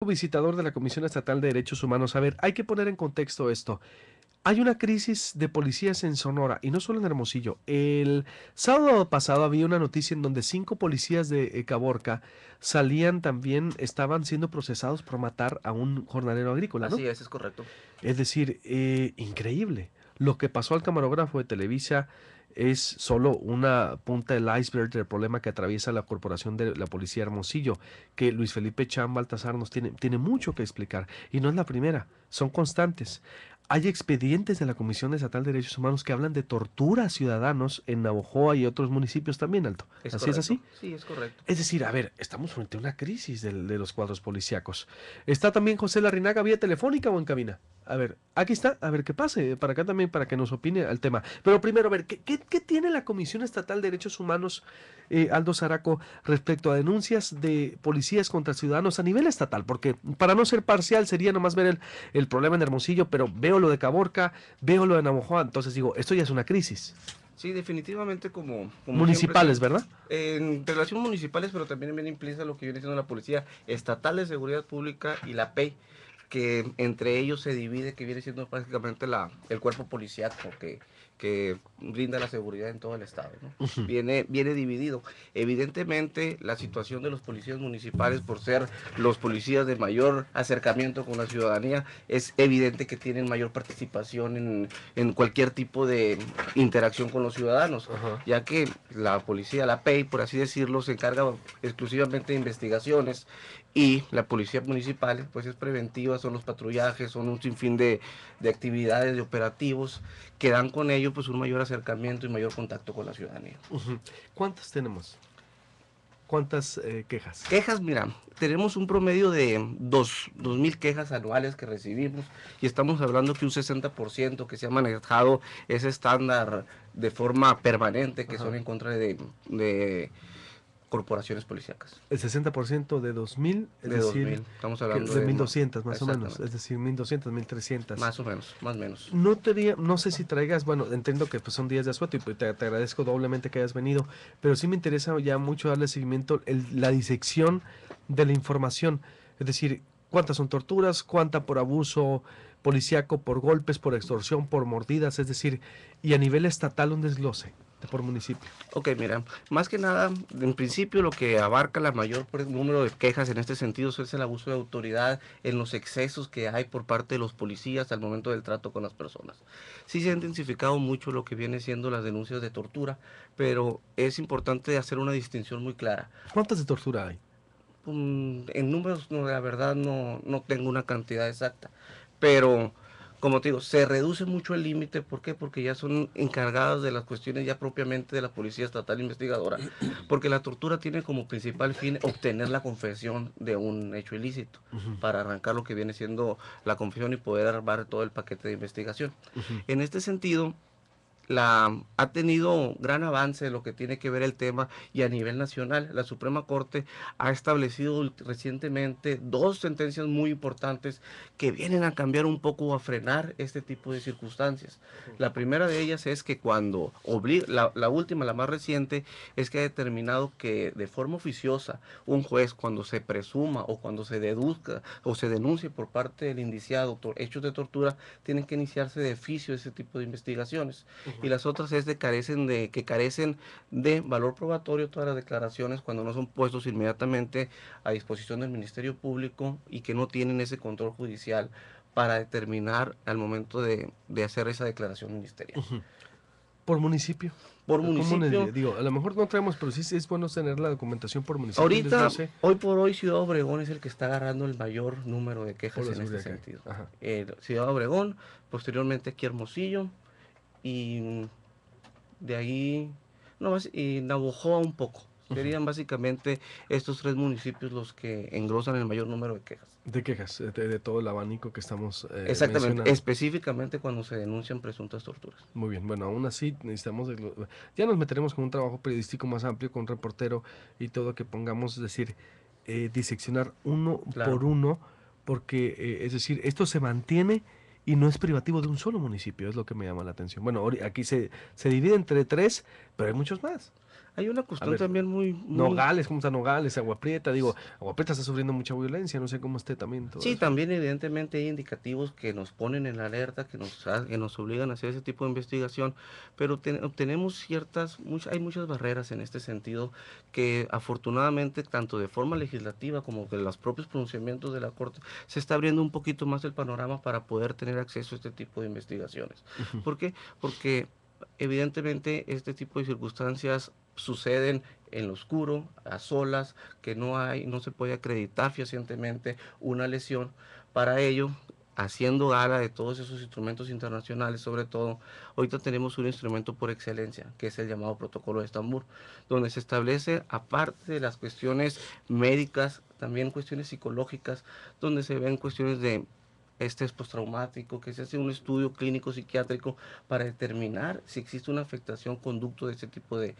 Visitador de la Comisión Estatal de Derechos Humanos. A ver, hay que poner en contexto esto. Hay una crisis de policías en Sonora y no solo en Hermosillo. El sábado pasado había una noticia en donde 5 policías de Caborca salían también, estaban siendo procesados por matar a un jornalero agrícola, ¿no? Así es correcto. Es decir, increíble. Lo que pasó al camarógrafo de Televisa es solo una punta del iceberg del problema que atraviesa la corporación de la policía Hermosillo, que Luis Felipe Chan Baltazar nos tiene mucho que explicar. Y no es la primera, son constantes. Hay expedientes de la Comisión Estatal de Derechos Humanos que hablan de tortura a ciudadanos en Navojoa y otros municipios también, Alto. Es ¿Así es correcto. así? Sí, es correcto. Es decir, a ver, estamos frente a una crisis de los cuadros policíacos. ¿Está también José Larrinaga vía telefónica o en cabina? A ver, aquí está, a ver qué pase, para acá también, para que nos opine al tema. Pero primero, a ver, ¿qué tiene la Comisión Estatal de Derechos Humanos, Aldo Zaraco, respecto a denuncias de policías contra ciudadanos a nivel estatal? Porque para no ser parcial sería nomás ver el problema en Hermosillo, pero veo lo de Caborca, veo lo de Navojoa, entonces digo, esto ya es una crisis. Sí, definitivamente como siempre Municipales, ¿verdad? en relación municipales, pero también viene implícita lo que viene siendo la Policía Estatal de Seguridad Pública y la PEI, que entre ellos se divide, que viene siendo prácticamente el cuerpo policíaco que brinda la seguridad en todo el estado, ¿no? Viene dividido. Evidentemente, la situación de los policías municipales, por ser los policías de mayor acercamiento con la ciudadanía, es evidente que tienen mayor participación en cualquier tipo de interacción con los ciudadanos, Ajá. ya que la policía, la PEI, por así decirlo, se encarga exclusivamente de investigaciones y la policía municipal pues es preventiva, son los patrullajes, son un sinfín de actividades, de operativos que dan con ello pues un mayor acercamiento y mayor contacto con la ciudadanía. ¿Cuántas tenemos? ¿Cuántas quejas? Quejas, mira, tenemos un promedio de 2.000 quejas anuales que recibimos y estamos hablando que un 60% que se ha manejado ese estándar de forma permanente que son Ajá. en contra de corporaciones policíacas. El 60% de 2000, es De dos decir, mil estamos que hablando de de 1200 más o menos, es exactamente, decir, 1200, 1300. más o menos, más o menos. No sé si traigas, bueno, entiendo que pues, son días de asueto y pues, te agradezco doblemente que hayas venido, pero sí me interesa ya mucho darle seguimiento la disección de la información, es decir, cuántas son torturas, cuánta por abuso policíaco, por golpes, por extorsión, por mordidas, es decir, y a nivel estatal un desglose por municipio. Ok, mira, más que nada, en principio lo que abarca la mayor número de quejas en este sentido es el abuso de autoridad en los excesos que hay por parte de los policías al momento del trato con las personas. Sí se ha intensificado mucho lo que viene siendo las denuncias de tortura, pero es importante hacer una distinción muy clara. ¿Cuántas de tortura hay? En números, no, la verdad no tengo una cantidad exacta, pero como te digo, se reduce mucho el límite. ¿Por qué? Porque ya son encargadas de las cuestiones ya propiamente de la Policía Estatal Investigadora, porque la tortura tiene como principal fin obtener la confesión de un hecho ilícito, para arrancar lo que viene siendo la confesión y poder armar todo el paquete de investigación. En este sentido, ha tenido gran avance en lo que tiene que ver el tema y a nivel nacional. La Suprema Corte ha establecido recientemente 2 sentencias muy importantes que vienen a cambiar un poco o a frenar este tipo de circunstancias. La primera de ellas es que cuando la última, la más reciente, es que ha determinado que de forma oficiosa un juez, cuando se presuma o cuando se deduzca o se denuncie por parte del indiciado hechos de tortura, tienen que iniciarse de oficio ese tipo de investigaciones. Y las otras es que carecen de valor probatorio todas las declaraciones cuando no son puestos inmediatamente a disposición del Ministerio Público y que no tienen ese control judicial para determinar al momento de hacer esa declaración ministerial. Por municipio. Por ¿Cómo municipio, digo? A lo mejor no traemos, pero sí es bueno tener la documentación por municipio, un ahorita, desglose hoy por hoy, Ciudad Obregón es el que está agarrando el mayor número de por quejas la en este seguridad que hay. sentido. Ajá. Ciudad Obregón, posteriormente aquí Hermosillo y de ahí, no más, y Navojoa un poco. Serían básicamente estos 3 municipios los que engrosan el mayor número de quejas. De quejas, de todo el abanico que estamos Exactamente, mencionando. específicamente cuando se denuncian presuntas torturas. Muy bien, bueno, aún así necesitamos, ya nos meteremos con un trabajo periodístico más amplio, con un reportero y todo que pongamos, es decir, diseccionar uno Claro. por uno, porque, es decir, esto se mantiene y no es privativo de un solo municipio, es lo que me llama la atención. Bueno, aquí se divide entre tres, pero hay muchos más. Hay una A cuestión ver, también muy. Nogales, ¿cómo está Nogales? Agua Prieta, digo, Agua Prieta está sufriendo mucha violencia, no sé cómo esté también todo Sí, eso. también evidentemente hay indicativos que nos ponen en alerta, que nos obligan a hacer ese tipo de investigación, pero obtenemos hay muchas barreras en este sentido que afortunadamente tanto de forma legislativa como de los propios pronunciamientos de la Corte se está abriendo un poquito más el panorama para poder tener acceso a este tipo de investigaciones. Ujú. ¿Por qué? Porque evidentemente este tipo de circunstancias suceden en lo oscuro, a solas, que no se puede acreditar fehacientemente una lesión. Para ello, haciendo gala de todos esos instrumentos internacionales, sobre todo, ahorita tenemos un instrumento por excelencia, que es el llamado Protocolo de Estambul, donde se establece, aparte de las cuestiones médicas, también cuestiones psicológicas, donde se ven cuestiones de estrés postraumático, que se hace un estudio clínico psiquiátrico para determinar si existe una afectación conducto de ese tipo de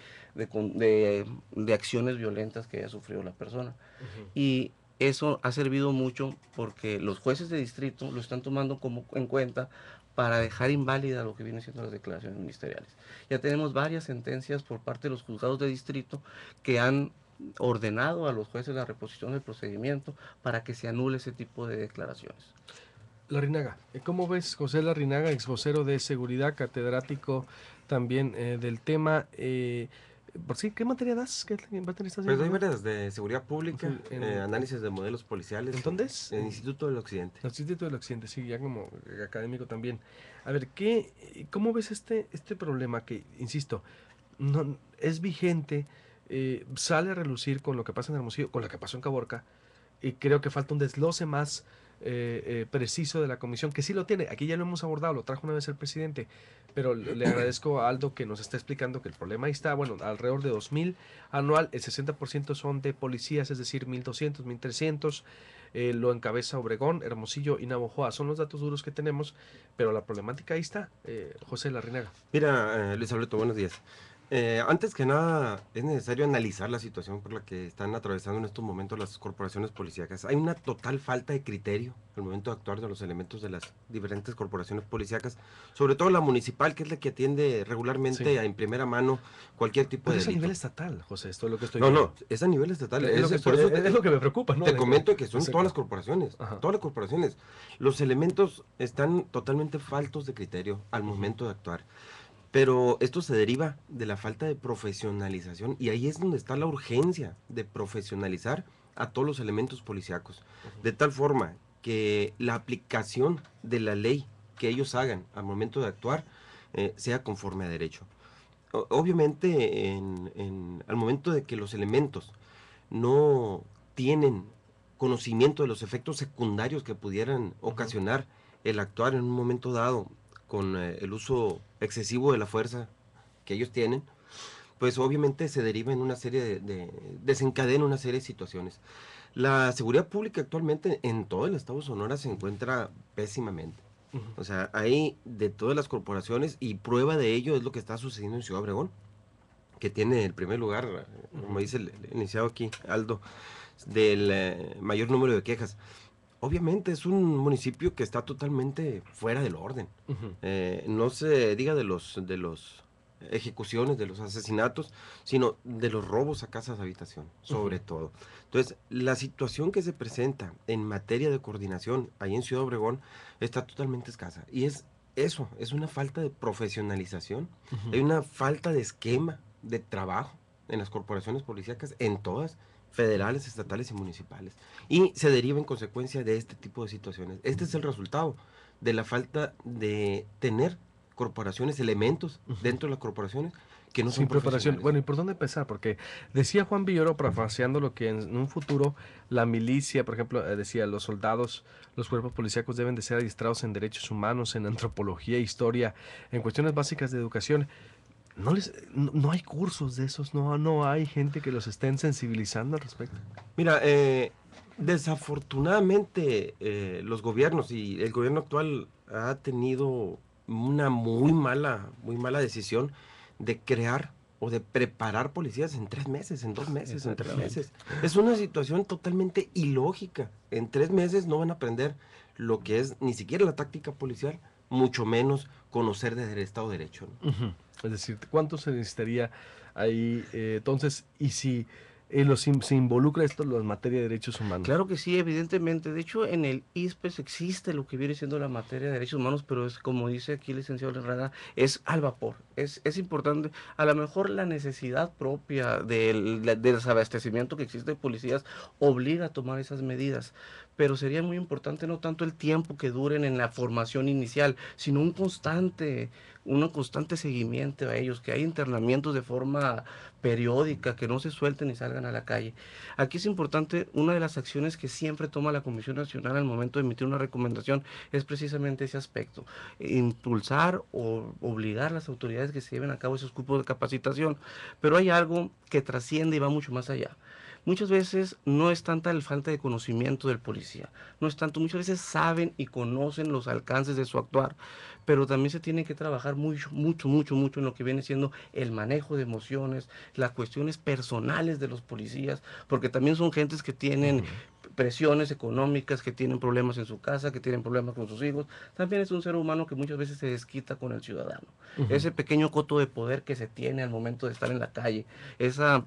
acciones violentas que haya sufrido la persona. Ujú. Y eso ha servido mucho porque los jueces de distrito lo están tomando como en cuenta para dejar inválida lo que vienen siendo las declaraciones ministeriales. Ya tenemos varias sentencias por parte de los juzgados de distrito que han ordenado a los jueces la reposición del procedimiento para que se anule ese tipo de declaraciones. Larrinaga, ¿cómo ves José Larrinaga, ex vocero de seguridad, catedrático también del tema? Por sí, ¿qué materia das? ¿Qué materia estás Pues dando, hay perdón? varias de seguridad pública, Sí, ¿en análisis de modelos policiales dónde es? en el Instituto del Occidente. El Instituto del Occidente, sí, ya como académico también. A ver, ¿cómo ves este problema que, insisto, no es vigente, sale a relucir con lo que pasa en Hermosillo, con lo que pasó en Caborca, y creo que falta un desglose más preciso de la comisión, que sí lo tiene, aquí ya lo hemos abordado, lo trajo una vez el presidente, pero le agradezco a Aldo que nos está explicando que el problema ahí está, bueno, alrededor de 2.000 anual, el 60% son de policías, es decir, 1.200, 1.300, lo encabeza Obregón, Hermosillo y Navojoa, son los datos duros que tenemos, pero la problemática ahí está, José Larrinaga. Mira, Luis Alberto, buenos días. Antes que nada, es necesario analizar la situación por la que están atravesando en estos momentos las corporaciones policíacas. Hay una total falta de criterio al momento de actuar de los elementos de las diferentes corporaciones policíacas, sobre todo la municipal, que es la que atiende Sí. regularmente en primera mano cualquier tipo Pero de es a nivel delito. estatal, José, esto es lo que estoy No, viendo. no, es a nivel estatal. Es lo que Por estoy, eso es lo que me preocupa, ¿no? te comento que son todas Exacto. las corporaciones, Ajá. todas las corporaciones. Los elementos están totalmente faltos de criterio al Ujú. momento de actuar. Pero esto se deriva de la falta de profesionalización y ahí es donde está la urgencia de profesionalizar a todos los elementos policíacos, Ujú. de tal forma que la aplicación de la ley que ellos hagan al momento de actuar sea conforme a derecho. Obviamente, al momento de que los elementos no tienen conocimiento de los efectos secundarios que pudieran Ujú. ocasionar el actuar en un momento dado con el uso excesivo de la fuerza que ellos tienen, pues obviamente se deriva en una serie desencadena una serie de situaciones. La seguridad pública actualmente en todo el estado de Sonora se encuentra pésimamente. Ujú. O sea, hay de todas las corporaciones y prueba de ello es lo que está sucediendo en Ciudad Obregón, que tiene el primer lugar, como Ujú. dice el iniciado aquí, Aldo, del mayor número de quejas. Obviamente es un municipio que está totalmente fuera del orden. Ujú. No se diga de los ejecuciones, de los asesinatos, sino de los robos a casas de habitación, Ujú. sobre todo. Entonces, la situación que se presenta en materia de coordinación ahí en Ciudad Obregón está totalmente escasa. Y es eso, es una falta de profesionalización, Ujú. hay una falta de esquema de trabajo en las corporaciones policíacas, en todas, federales, estatales y municipales. Y se deriva en consecuencia de este tipo de situaciones. Este es el resultado de la falta de tener corporaciones, elementos Ujú. dentro de las corporaciones que no son Sin preparación. profesionales. Bueno, ¿y por dónde empezar? Porque decía Juan Villoro, parafraseando lo que en un futuro la milicia, por ejemplo, decía, los soldados, los cuerpos policíacos deben de ser adiestrados en derechos humanos, en antropología, historia, en cuestiones básicas de educación. No hay cursos de esos, no hay gente que los estén sensibilizando al respecto. Mira, desafortunadamente los gobiernos y el gobierno actual ha tenido una muy mala decisión de crear o de preparar policías en 3 meses, en 2 meses, en tres Exactamente. meses. Es una situación totalmente ilógica. En 3 meses no van a aprender lo que es ni siquiera la táctica policial mucho menos conocer desde el Estado de Derecho, ¿no? Ujú. Es decir, ¿cuánto se necesitaría ahí? Entonces, ¿y si se involucra esto en la materia de derechos humanos? Claro que sí, evidentemente. De hecho, en el ISPES existe lo que viene siendo la materia de derechos humanos, pero es como dice aquí el licenciado Herrera, es al vapor. Es importante, a lo mejor la necesidad propia del desabastecimiento que existe de policías obliga a tomar esas medidas, pero sería muy importante no tanto el tiempo que duren en la formación inicial, sino un constante seguimiento a ellos, que hay internamientos de forma periódica, que no se suelten y salgan a la calle. Aquí es importante, una de las acciones que siempre toma la Comisión Nacional al momento de emitir una recomendación es precisamente ese aspecto, impulsar o obligar a las autoridades que se lleven a cabo esos cupos de capacitación, pero hay algo que trasciende y va mucho más allá. Muchas veces no es tanta la falta de conocimiento del policía, no es tanto, muchas veces saben y conocen los alcances de su actuar, pero también se tiene que trabajar mucho en lo que viene siendo el manejo de emociones, las cuestiones personales de los policías, porque también son gentes que tienen presiones económicas, que tienen problemas en su casa, que tienen problemas con sus hijos. También es un ser humano que muchas veces se desquita con el ciudadano. Ujú. Ese pequeño coto de poder que se tiene al momento de estar en la calle, esa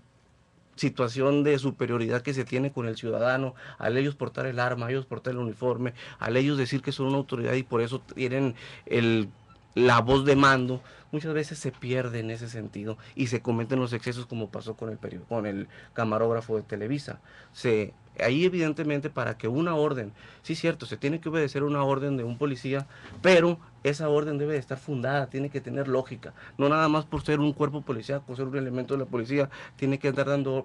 situación de superioridad que se tiene con el ciudadano, al ellos portar el arma, a ellos portar el uniforme, al ellos decir que son una autoridad y por eso tienen el, la voz de mando, muchas veces se pierde en ese sentido y se cometen los excesos como pasó con con el camarógrafo de Televisa. Ahí evidentemente para que una orden, sí cierto, se tiene que obedecer una orden de un policía, pero esa orden debe de estar fundada, tiene que tener lógica, no nada más por ser un cuerpo policial, por ser un elemento de la policía,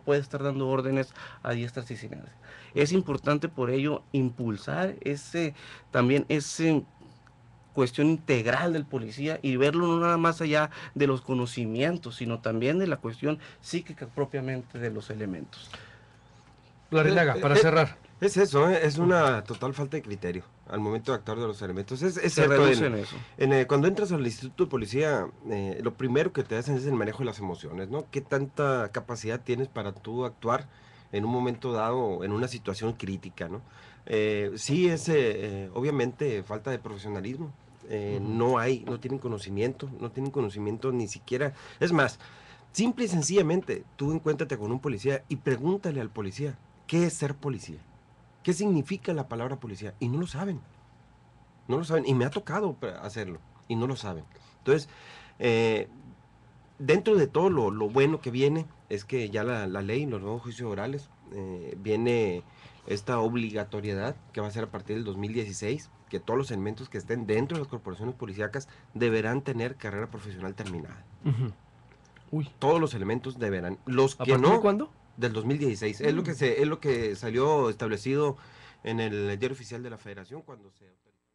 puede estar dando órdenes a diestra y siniestra. Es importante por ello impulsar también ese cuestión integral del policía y verlo no nada más allá de los conocimientos, sino también de la cuestión psíquica propiamente de los elementos. Larrinaga, para Eh, cerrar. Es eso, es una total falta de criterio al momento de actuar de los elementos. Es Se cierto, reduce en eso. cuando entras al Instituto de Policía, lo primero que te hacen es el manejo de las emociones, ¿no? ¿Qué tanta capacidad tienes para tú actuar en un momento dado, en una situación crítica, ¿no? Sí, obviamente falta de profesionalismo. No tienen conocimiento ni siquiera. Es más, simple y sencillamente, tú encuéntrate con un policía y pregúntale al policía, ¿qué es ser policía? ¿Qué significa la palabra policía? Y no lo saben. No lo saben. Y me ha tocado hacerlo. Y no lo saben. Entonces, eh, dentro de todo lo bueno que viene, es que ya la ley, los nuevos juicios orales, viene esta obligatoriedad que va a ser a partir del 2016, que todos los elementos que estén dentro de las corporaciones policíacas deberán tener carrera profesional terminada. Ujú. Uy, Todos los elementos deberán. Los ¿a que partir de no, cuándo? del 2016. Es lo que salió establecido en el diario oficial de la Federación cuando se autorizó.